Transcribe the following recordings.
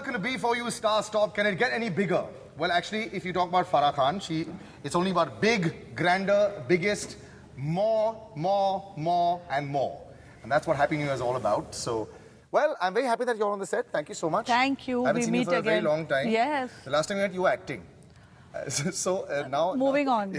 going to be for you, Star Stop? Can it get any bigger? Well, actually, if you talk about Farah Khan, it's only about big, grander, biggest, more, and more. And that's what Happy New Year is all about. So, well, I'm very happy that you're on the set. Thank you so much. Thank you. I haven't We seen you meet for a very again. long time. Yes. The last time we met, you were acting. Now... Moving on.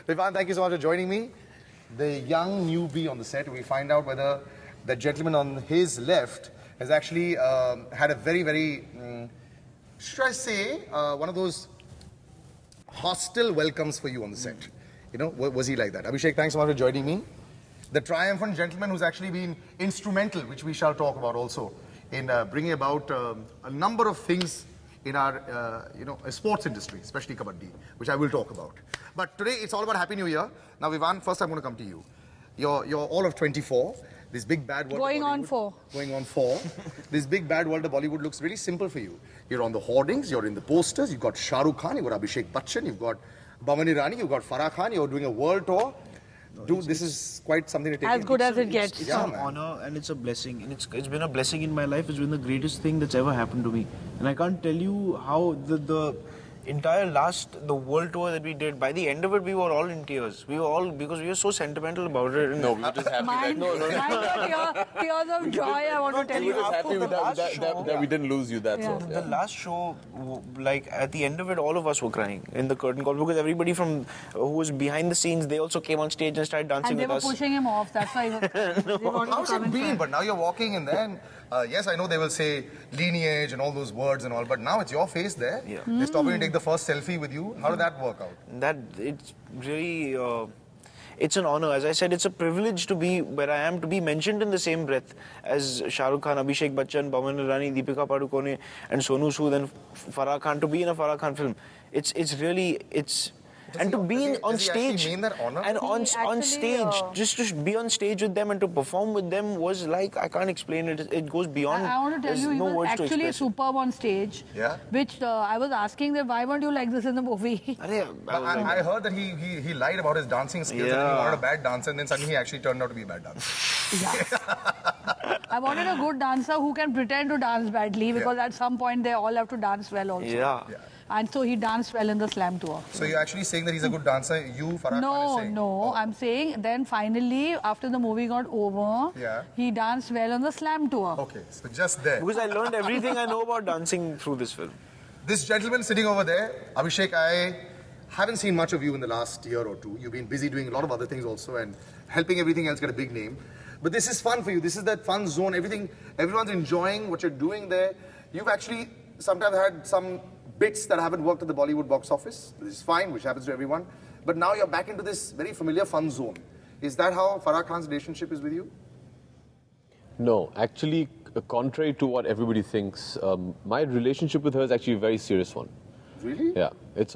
Vivaan, thank you so much for joining me. The young newbie on the set, we find out whether the gentleman on his left has actually had a very, very, should I say, one of those hostile welcomes for you on the set. You know, was he like that? Abhishek, thanks so much for joining me. The triumphant gentleman who's actually been instrumental, which we shall talk about also, in bringing about a number of things in our, sports industry, especially Kabaddi, which I will talk about. But today, it's all about Happy New Year. Now, Vivaan, first I'm going to come to you. You're all of 24. This big bad world Going of on 4. Going on 4. This big bad world of Bollywood looks really simple for you. You're on the hoardings, you're in the posters, you've got Shah Rukh Khan, you've got Abhishek Bachchan, you've got Boman Irani, you've got Farah Khan, you're doing a world tour. Dude, this is quite something to take As in. good as it gets. It's an honor and it's a blessing. And it's been a blessing in my life. It's been the greatest thing that's ever happened to me. And I can't tell you how the entire the world tour that we did, by the end of it, we were all in tears. We were all, because we were so sentimental about it. No, we were just happy Mine, that... mine were tears of joy, I want to tell We you. were just happy with that we didn't lose you, that's Yeah. all. The last show, like at the end of it, all of us were crying in the curtain call because everybody from who was behind the scenes, they also came on stage and started dancing And they with were us. pushing him off, that's why they wanted to How's come it and been? cry. But now you're walking in there and yes, I know they will say lineage and all those words and all, but now it's your face there. Yeah. They stop you and take the first selfie with you. How did that work out? That it's really it's an honor. As I said, it's a privilege to be where I am, to be mentioned in the same breath as Shah Rukh Khan, Abhishek Bachchan, Boman Irani, Deepika Padukone and Sonu Sood and Farah Khan, to be in a Farah Khan film. It's really and to be on stage Does he mean that honor? and on Actually, stage, just to be on stage with them and to perform with them was like, I can't explain it. It goes beyond. I want to tell there's you, he no was words to actually express it. superb on stage. Yeah. Which I was asking them, why weren't you like this in the movie? I heard that he lied about his dancing skills and he Yeah. wanted a bad dancer and then suddenly he actually turned out to be a bad dancer. I wanted a good dancer who can pretend to dance badly because at some point they all have to dance well also. Yeah. And so he danced well in the slam tour. So you're actually saying that he's a good dancer, you, Farah Khan, is saying? No, I'm saying then finally after the movie got over, Yeah. he danced well on the slam tour. Okay, so just there. Because I learned everything I know about dancing through this film. This gentleman sitting over there, Abhishek, I haven't seen much of you in the last year or two. You've been busy doing a lot of other things also and helping everything else get a big name. But this is fun for you. This is that fun zone. Everyone's enjoying what you're doing there. You've actually sometimes had some bits that haven't worked at the Bollywood box office. This is fine, which happens to everyone. But now you're back into this very familiar fun zone. Is that how Farah Khan's relationship is with you? No, actually, contrary to what everybody thinks, my relationship with her is actually a very serious one. Really? Yeah, it's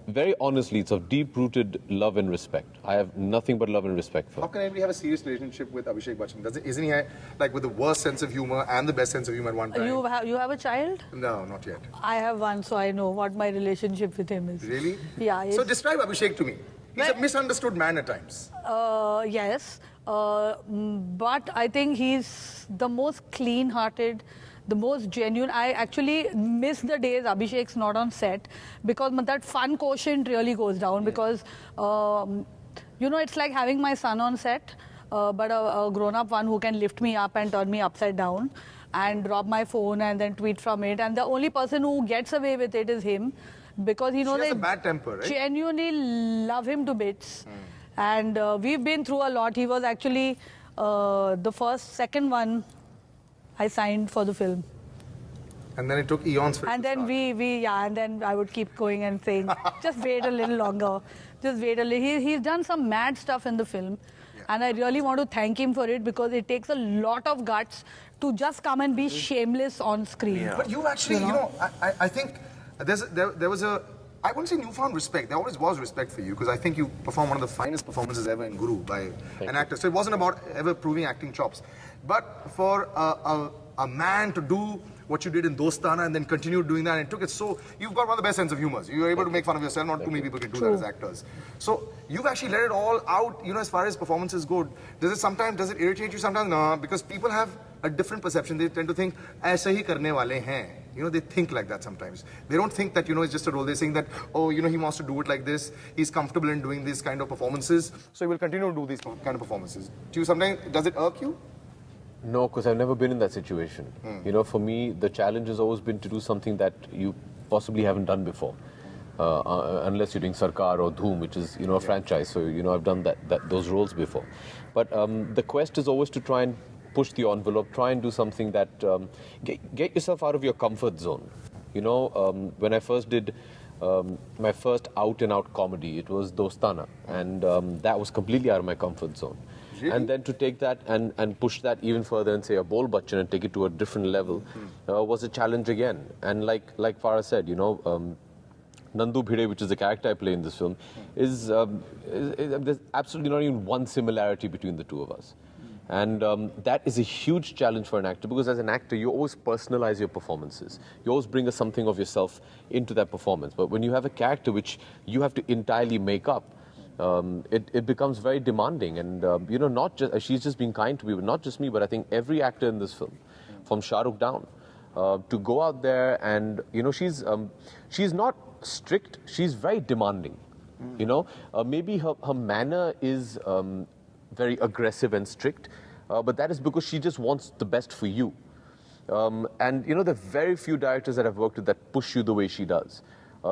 very honestly, it's of deep-rooted love and respect. I have nothing but love and respect for How her. can anybody have a serious relationship with Abhishek Bachchan? Isn't he like with the worst sense of humor and the best sense of humor at one time? You have a child? No, not yet. I have one, so I know what my relationship with him is. Really? Yeah. So it's- describe Abhishek to me. He's a Well- misunderstood man at times. Yes, but I think he's the most clean-hearted, the most genuine. I actually miss the days Abhishek's not on set because that fun quotient really goes down because, it's like having my son on set, but a grown-up one who can lift me up and turn me upside down and drop my phone and then tweet from it. And the only person who gets away with it is him because he knows She has I a bad temper, right? genuinely love him to bits. And we've been through a lot. He was actually the second one I signed for the film. And then it took eons for it And to then start. and then I would keep going and saying, just wait a little longer. Just wait a little. He's done some mad stuff in the film. And I really want to thank him for it because it takes a lot of guts to just come and be shameless on screen. Yeah. But you actually, I think there was I wouldn't say newfound respect. There always was respect for you because I think you performed one of the finest performances ever in Guru by an actor. So it wasn't about ever proving acting chops. But for a man to do what you did in Dostana and then continue doing that and took it so, you've got one of the best sense of humors. You were able to make fun of yourself. Not too many people can do that as actors. So you've actually let it all out, as far as performances go. Does it irritate you sometimes? No, because people have a different perception. They tend to think, ऐसे ही करने वाले हैं. You know, they think like that sometimes. They don't think that, you know, it's just a role. They're saying that, oh, you know, he wants to do it like this. He's comfortable in doing these kind of performances. So he will continue to do these kind of performances. Do you sometimes, does it irk you? No, because I've never been in that situation. You know, for me, the challenge has always been to do something that you possibly haven't done before. Unless you're doing Sarkar or Dhoom, which is, you know, a franchise. So, you know, I've done those roles before. But the quest is always to try and push the envelope, try and do something that, get yourself out of your comfort zone. You know, when I first did my first out-and-out comedy, it was Dostana. And that was completely out of my comfort zone. Really? And then to take that and push that even further and say a Bol Bachchan and take it to a different level was a challenge again. And like Farah said, you know, Nandu Bhide, which is the character I play in this film, there's absolutely not even one similarity between the two of us. And that is a huge challenge for an actor, because as an actor, you always personalize your performances. You always bring something of yourself into that performance. But when you have a character which you have to entirely make up, it becomes very demanding. And, you know, not just, she's just being kind to me, but not just me, but I think every actor in this film, from Shah Rukh down, to go out there and, you know, she's not strict, she's very demanding. You know, maybe her manner is very aggressive and strict, but that is because she just wants the best for you. And, you know, there are very few directors that I've worked with that push you the way she does.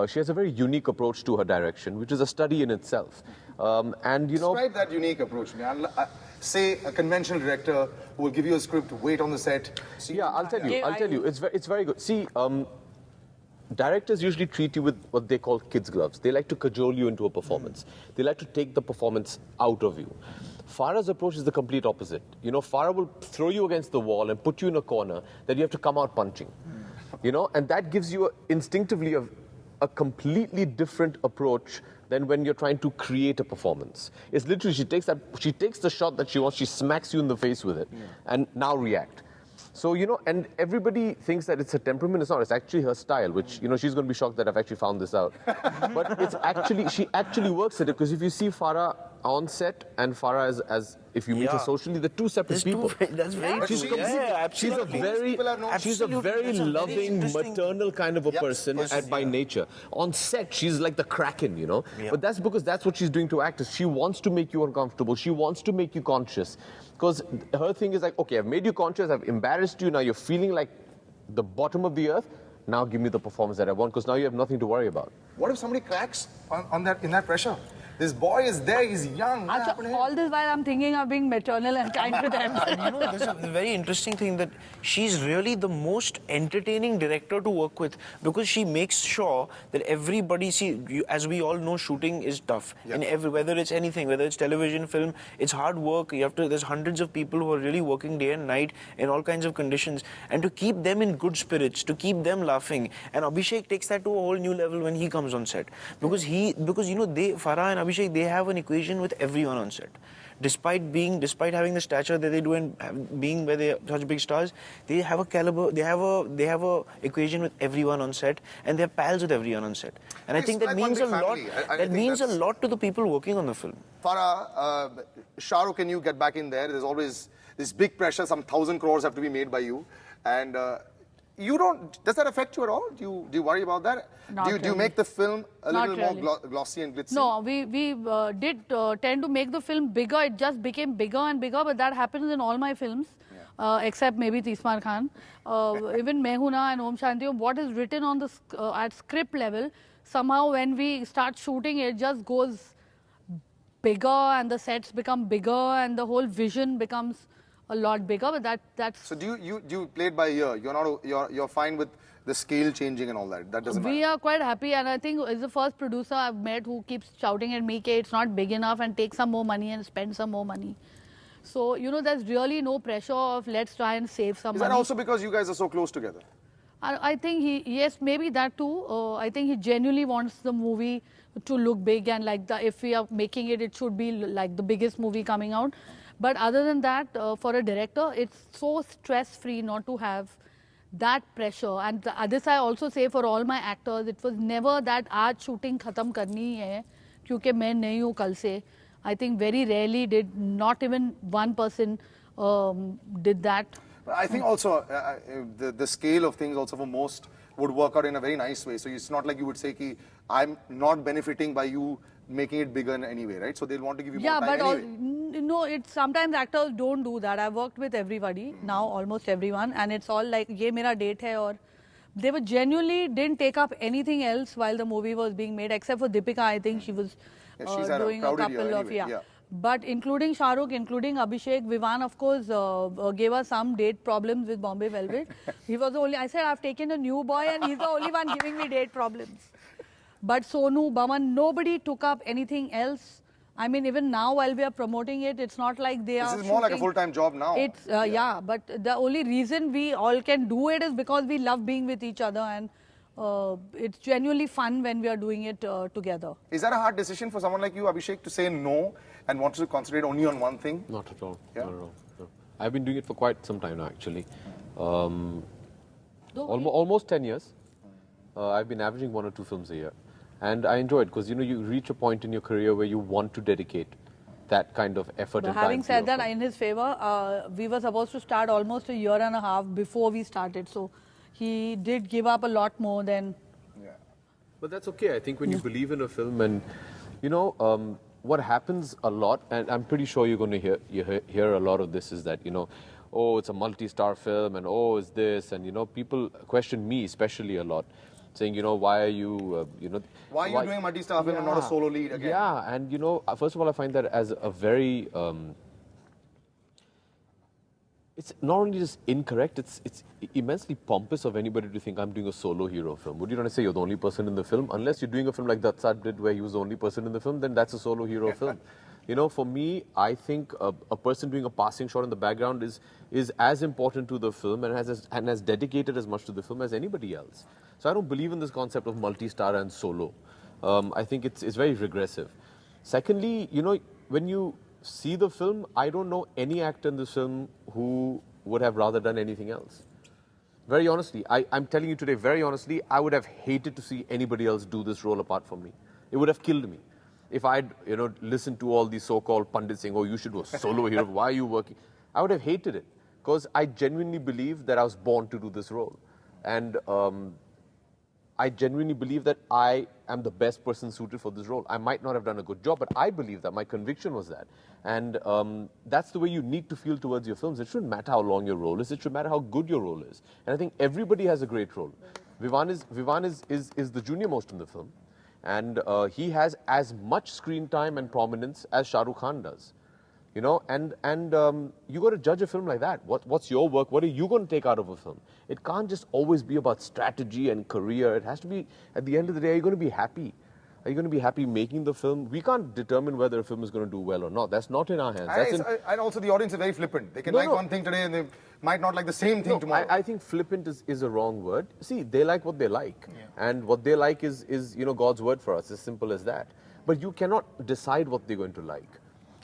She has a very unique approach to her direction, which is a study in itself. And, you know... Describe that unique approach. Say a conventional director who will give you a script, wait on the set. Yeah, I'll tell you. It's very good. See, directors usually treat you with what they call kids' gloves. They like to cajole you into a performance. They like to take the performance out of you. Farah's approach is the complete opposite. You know, Farah will throw you against the wall and put you in a corner that you have to come out punching. You know, and that gives you instinctively a completely different approach than when you're trying to create a performance. It's literally, she takes the shot that she wants, she smacks you in the face with it, and now react. So, you know, and everybody thinks that it's her temperament. It's not. It's actually her style, which, you know, she's going to be shocked that I've actually found this out. But it's actually, she actually works at it, because if you see Farah on set and Farah as if you meet her socially, they're two separate people. That's very true. She's a very loving, maternal kind of a person by nature. On set, she's like the Kraken, you know. But that's because that's what she's doing to actors. She wants to make you uncomfortable. She wants to make you conscious. Because her thing is like, okay, I've made you conscious, I've embarrassed you, now you're feeling like the bottom of the earth. Now give me the performance that I want, because now you have nothing to worry about. What if somebody cracks in that pressure? This boy is there, he's young. All this while I'm thinking of being maternal and kind to them. You know, there's a very interesting thing that she's really the most entertaining director to work with, because she makes sure that everybody, as we all know, shooting is tough. And whether it's anything, whether it's television, film, it's hard work. There's hundreds of people who are really working day and night in all kinds of conditions. And to keep them in good spirits, to keep them laughing. And Abhishek takes that to a whole new level when he comes on set. Because you know, Farah and Abhishek, they have an equation with everyone on set. Despite having the stature that they do and being where they are such big stars, they have a caliber, they have a equation with everyone on set, and they're pals with everyone on set. And I think that means a lot. That means a lot to the people working on the film. Farah, Shah Rukh, can you get back in there? There's always this big pressure. Some 1,000 crores have to be made by you, and you don't. Does that affect you at all? Do you worry about that? Do you make the film a little more glossy and glitzy? No, we did tend to make the film bigger. It just became bigger and bigger, but that happens in all my films, except maybe Tismar Khan. Even Mehuna and Om Shanti Om, what is written on the at script level, somehow when we start shooting, it just goes bigger, and the sets become bigger, and the whole vision becomes a lot bigger. But that's. So do you play it by ear? You're fine with the scale changing and all that? That doesn't matter. We are quite happy, and I think it's the first producer I've met who keeps shouting at me, "Okay, it's not big enough, and take some more money and spend some more money." So, you know, there's really no pressure of let's try and save some money. Is that also because you guys are so close together? I think yes, maybe that too. I think he genuinely wants the movie to look big, and like if we are making it, it should be like the biggest movie coming out. But other than that, for a director, it's so stress-free not to have that pressure. And this I also say for all my actors, it was never that aaj shooting khatam karni hai, kyunki main nahi hu kal se. I think very rarely did, not even one person did that. I think also the scale of things also for most would work out in a very nice way. So it's not like you would say, ki, I'm not benefiting by you making it bigger in any way, right? So they'll want to give you more time anyway. No, it's sometimes actors don't do that. I've worked with everybody now, almost everyone, and it's all like, ye mera date hai, or they were genuinely didn't take up anything else while the movie was being made, except for Deepika. I think she was she's had doing a crowded couple year of anyway, yeah. But including Shah Rukh, including Abhishek, Vivan, of course, gave us some date problems with Bombay Velvet. He was the only. I said, I've taken a new boy, and he's the only one giving me date problems. But Sonu, Baman, nobody took up anything else. I mean, even now while we are promoting it, it's not like they are. This is more like a full-time job now. It's yeah, but the only reason we all can do it is because we love being with each other, and it's genuinely fun when we are doing it together. Is that a hard decision for someone like you, Abhishek, to say no and want to concentrate only on one thing? Not at all. Yeah? Not at all. No. I've been doing it for quite some time now, actually. Almost 10 years. I've been averaging 1 or 2 films a year. And I enjoy it because, you know, you reach a point in your career where you want to dedicate that kind of effort But and time. having said that, film. in his favor, we were supposed to start almost a year and a half before we started. So he did give up a lot more than... Yeah. But that's okay. I think when you believe in a film and, you know, what happens a lot, and I'm pretty sure you're going to hear a lot of this, is that, you know, oh, it's a multi-star film, and oh, it's this, and, you know, people question me especially a lot, saying, you know, why are you, you know... Why are you doing a multi-star film and not a solo lead again? Yeah, and, you know, first of all, I find that as a very... it's not only just incorrect, it's immensely pompous of anybody to think I'm doing a solo hero film. Would you not say you're the only person in the film? Unless you're doing a film like Datsad did where he was the only person in the film, then that's a solo hero film. You know, for me, I think a person doing a passing shot in the background is as important to the film and has dedicated as much to the film as anybody else. So I don't believe in this concept of multi-star and solo. I think it's very regressive. Secondly, you know, when you see the film, I don't know any actor in this film who would have rather done anything else. Very honestly, I'm telling you today, very honestly, I would have hated to see anybody else do this role apart from me. It would have killed me. If I'd, you know, listened to all these so-called pundits saying, oh, you should do a solo hero, why are you working? I would have hated it because I genuinely believe that I was born to do this role. And I genuinely believe that I am the best person suited for this role. I might not have done a good job, but I believe that. My conviction was that. And that's the way you need to feel towards your films. It shouldn't matter how long your role is. It should matter how good your role is. And I think everybody has a great role. Vivan is the junior most in the film. And he has as much screen time and prominence as Shah Rukh Khan does. You know, and you got to judge a film like that. What's your work? What are you going to take out of a film? It can't just always be about strategy and career. It has to be, at the end of the day, are you going to be happy? Are you going to be happy making the film? We can't determine whether a film is going to do well or not. That's not in our hands. And also the audience is very flippant. They can like one thing today and they might not like the same thing tomorrow. I think flippant is a wrong word. See, they like what they like. Yeah. And what they like is, you know, God's word for us, as simple as that. But you cannot decide what they're going to like.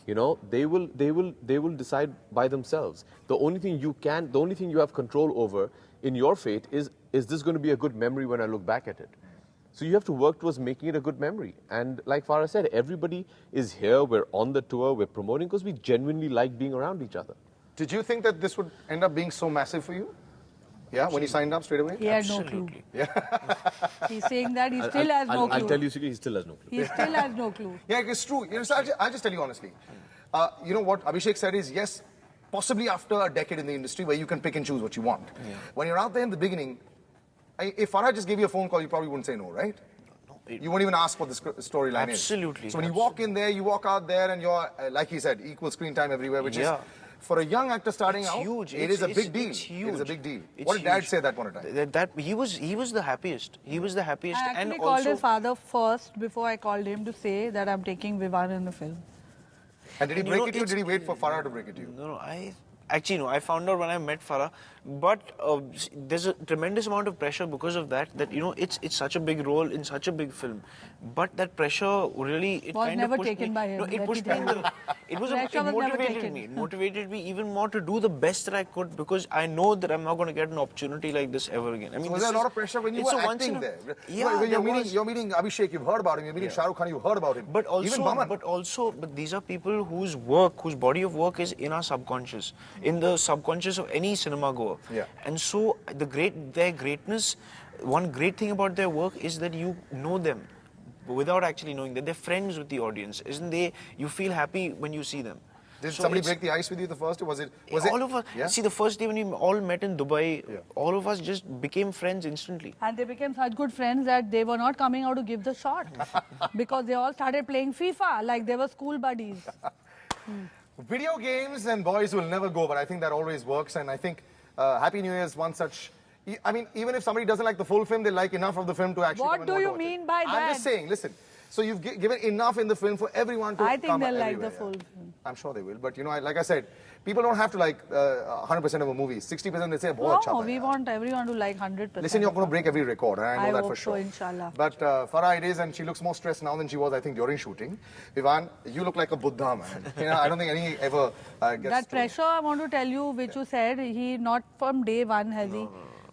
You know, they will decide by themselves. The only thing you have control over in your fate is this going to be a good memory when I look back at it? So you have to work towards making it a good memory. And like Farah said, everybody is here, we're on the tour, we're promoting because we genuinely like being around each other. Did you think that this would end up being so massive for you? Yeah, when you signed up straight away? He had no clue. Yeah. He's saying that he still has no clue. I'll tell you, he still has no clue. He still has no clue. Yeah, it's true. You know, so I'll just tell you honestly. You know what Abhishek said is, yes, possibly after a decade in the industry where you can pick and choose what you want. Yeah. When you're out there in the beginning, if Farah just gave you a phone call, you probably wouldn't say no, right? You won't even ask what the storyline is. Absolutely. So when you walk in there, you walk out there and you're, like he said, equal screen time everywhere, which is, for a young actor starting out, huge. It is a big deal. It's huge. It is a big deal. What did Dad say at that point of time? He was the happiest. He was the happiest. I actually called his father first before I called him to say that I'm taking Vivan in the film. And did he break it to you or did he wait for Farah to break it to you? No, I found out when I met Farah, but there's a tremendous amount of pressure because of that, you know, it's such a big role in such a big film. But that pressure really, it was kind never of pushed taken me. by him. No, it pushed me. It motivated me even more to do the best that I could because I know that I'm not going to get an opportunity like this ever again. I mean, so was there a lot of pressure when you were acting there? Yeah, when you're meeting Abhishek, you've heard about him. You're meeting Shah Rukh Khan, you've heard about him. But these are people whose body of work is in our subconscious. in the subconscious of any cinema goer. Yeah. And so their greatness, one great thing about their work is that you know them without actually knowing that they're friends with the audience. You feel happy when you see them. Did So somebody it's- break the ice with you the first? Was it? all of us. Yeah? See, the first day when we all met in Dubai, Yeah. all of us just became friends instantly. And they became such good friends that they were not coming out to give the shot because they all started playing FIFA like they were school buddies. Video games and boys will never go, but I think that always works. And I think Happy New Year is one such. I mean, even if somebody doesn't like the full film, they like enough of the film to actually. What come and do want you to watch mean it. by I'm that? just saying. Listen. So you've given enough in the film for everyone to I think come they'll like everywhere, the full yeah. film. I'm sure they will. But you know, like I said, people don't have to like 100% of a movie. 60% they say, "Bahut acha No, tha we yaar." want everyone to like 100%. Listen, you're going to break every record, and I know I that hope for sure. so, inshallah. But Farah, it is, and she looks more stressed now than she was, I think, during shooting. Vivan, you look like a Buddha, man. You know, I don't think any ever gets That to- pressure, I want to tell you, which you said, he not from day one has he.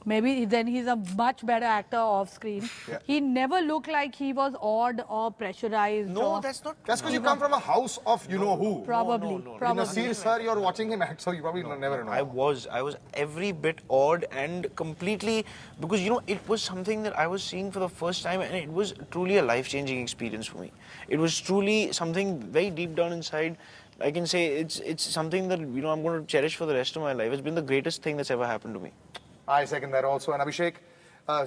Maybe then he's a much better actor off screen. Yeah. He never looked like he was awed or pressurized. No, or that's not. That's because you come from a house of you know who. probably. no. In Probably. a scene, sir, you're watching him act, so you probably never know. I was every bit awed and completely, because you know it was something that I was seeing for the first time, and it was truly a life-changing experience for me. It was truly something very deep down inside. I can say it's something that you know I'm going to cherish for the rest of my life. It's been the greatest thing that's ever happened to me. I second that also. And Abhishek,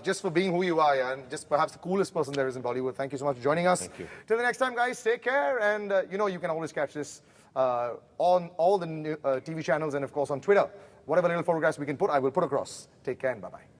just for being who you are, yeah, and just perhaps the coolest person there is in Bollywood. Thank you so much for joining us. Thank you. Till the next time, guys, take care. And you know, you can always catch this on all the TV channels and, of course, on Twitter. Whatever little photographs we can put, I will put across. Take care and bye-bye.